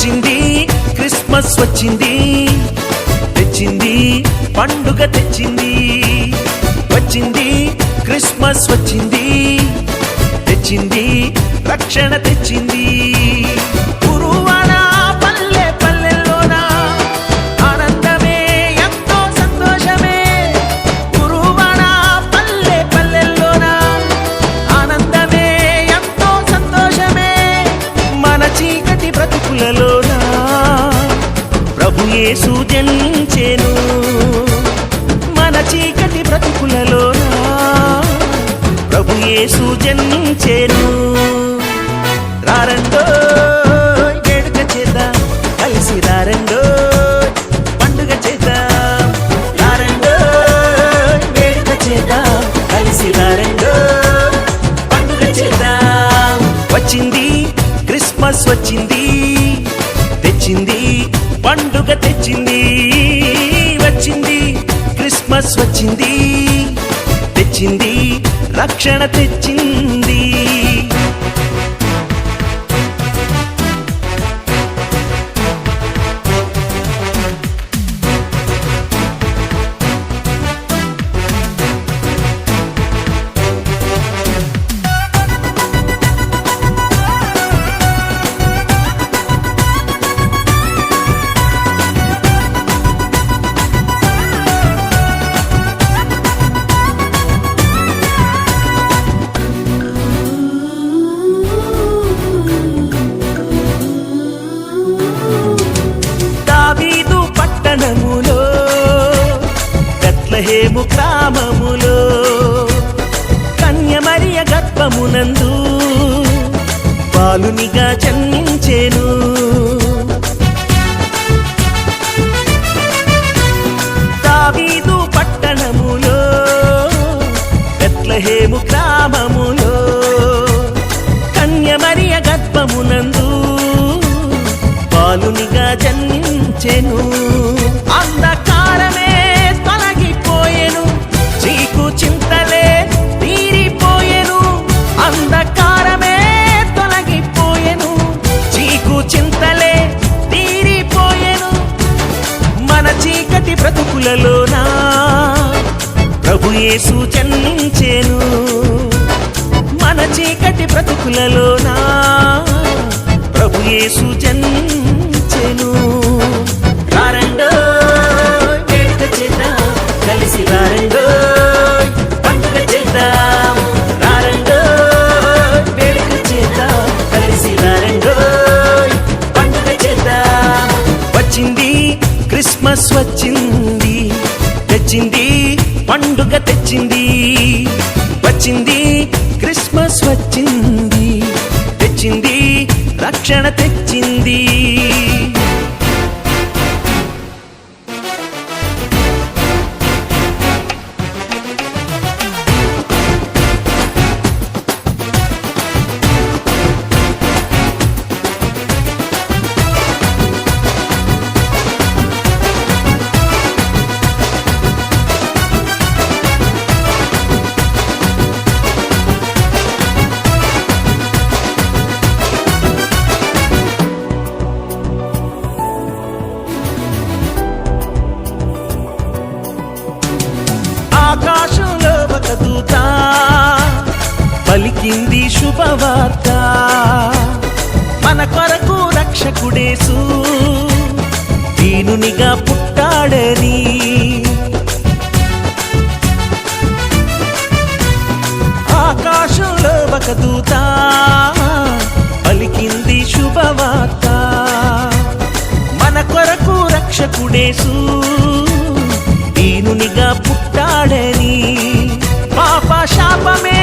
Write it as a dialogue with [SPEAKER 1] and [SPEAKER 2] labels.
[SPEAKER 1] వచ్చింది క్రిస్మస్ వచ్చింది, తెచ్చింది పండుగ తెచ్చింది. వచ్చింది క్రిస్మస్ వచ్చింది, తెచ్చింది రక్షణ తెచ్చింది. గురువాడ పల్లె పల్లెల్లోన ఆనందమే ఎంతో సంతోషమే. గురువాడ పల్లె పల్లెల్లోన ఆనందమే ఎంతో సంతోషమే. మన చీకటి బ్రతుకులలోన ప్రభు యేసు జనించెను. మన చీకటి బ్రతుకులలోన ప్రభు యేసు జన్మించెను. రారండో వేడుక చేద్దాం, కలిసి రారండో పండుగ చేద్దాం. రారండో వేడుక చేద్దాం, కలిసి రారండో పండుగ చేద్దాం. వచ్చింది క్రిస్మస్ వచ్చింది, తెచ్చింది పండుగ తెచ్చింది. వచ్చింది క్రిస్మస్ వచ్చింది, తెచ్చింది రక్షణ తెచ్చింది. బెత్లెహేము గ్రామములో కన్య మరియ గర్భమునందు బాలునిగా జన్మించెను. దావీదు పట్టణములో బెత్లెహేము గ్రామములో కన్య మరియ గర్భమునందు బాలునిగా జన్మించెను. అంధకారమే తొలగిపోయెను, చీకు చింతలే తీరిపోయెను. అంధకారమే తొలగిపోయెను, చీకు చింతలే తీరిపోయెను. మన చీకటి బ్రతుకులలోన ప్రభు యేసు జన్మించెను. మన చీకటి బ్రతుకులలోన ప్రభు యేసు జన్మించెను. రారండో వేడుక చేద్దాం, కలిసి రారండో పండుగ చేద్దాం. రారండో వేడుక చేద్దాం, కలిసి రారండో పండుగ చేద్దాం. వచ్చింది క్రిస్మస్ వచ్చింది, తెచ్చింది పండుగ తెచ్చింది. వచ్చింది క్రిస్మస్ వచ్చింది, తెచ్చింది రక్షణ తెచ్చింది. ఆకాశంలో ఒక దూత పలికింది శుభవార్త, మన కొరకు రక్షకుడేసు దీనునిగా పుట్టాడని. ఆకాశంలో ఒక దూత పలికింది శుభవార్త, మన కొరకు రక్షకుడేసు దీనునిగా పుట్టాడని. పాప శాపమే